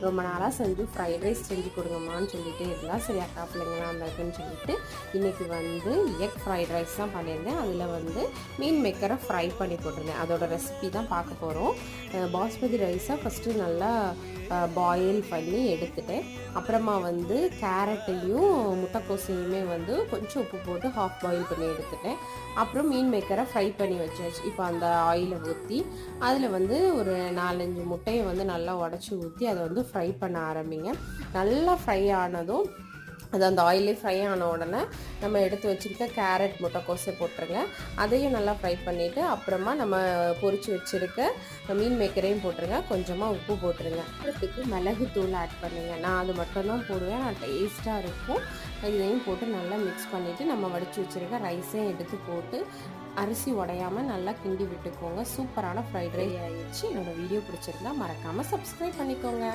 ரொம்ப நாளாக செஞ்சு ஃப்ரைட் ரைஸ் செஞ்சு கொடுங்கம்மான்னு சொல்லிகிட்டே இருந்தால். சரி அக்கா பிள்ளைங்களாம் வந்திருக்குன்னு சொல்லிட்டு இன்றைக்கி வந்து எக் ஃப்ரைட் ரைஸ் தான் பண்ணியிருந்தேன். அதில் வந்து மீன் மேக்கரை ஃப்ரை பண்ணி போட்டிருந்தேன். அதோட ரெசிபி தான் பார்க்க போகிறோம். பாஸ்மதி ரைஸை ஃபஸ்ட்டு நல்லா பாயில் பண்ணி எடுத்துட்டேன். அப்புறமா வந்து கேரட்டையும் முட்டைக்கோசையுமே வந்து கொஞ்சம் உப்பு போட்டு ஹாஃப் பாயில் பண்ணி எடுத்துட்டேன். அப்புறம் மீன் மேக்கரை ஃப்ரை பண்ணி வச்சாச்சு. இப்போ அந்த ஆயிலை ஊற்றி அதில் வந்து ஒரு 4-5 முட்டையை வந்து நல்லா உடச்சி ஊற்றி அதை வந்து ஃப்ரை பண்ண ஆரம்பிங்க. நல்லா ஃப்ரை ஆனதும் அது அந்த ஆயிலே ஃப்ரை ஆன உடனே நம்ம எடுத்து வச்சுருக்க கேரட் முட்டைக்கோஸை போட்டுருங்க. அதையும் நல்லா ஃப்ரை பண்ணிவிட்டு அப்புறமா நம்ம பொரித்து வச்சுருக்க மீன் மேக்கரையும் போட்டுருங்க. கொஞ்சமாக உப்பு போட்டுருங்க. அப்புறத்துக்கு மிளகுத்தூள் ஆட் பண்ணுங்கள். நான் அது மட்டும்தான் போடுவேன். நான் டேஸ்ட்டாக இருக்கும். இதையும் போட்டு நல்லா மிக்ஸ் பண்ணிவிட்டு நம்ம வடித்து வச்சுருக்க ரைஸையும் எடுத்து போட்டு அரிசி உடையாமல் நல்லா கிண்டி விட்டுக்கோங்க. சூப்பரான ஃப்ரைட் ரைஸ் ஆயிடுச்சு. என்னோடய வீடியோ பிடிச்சிருந்தா மறக்காமல் சப்ஸ்கிரைப் பண்ணிக்கோங்க.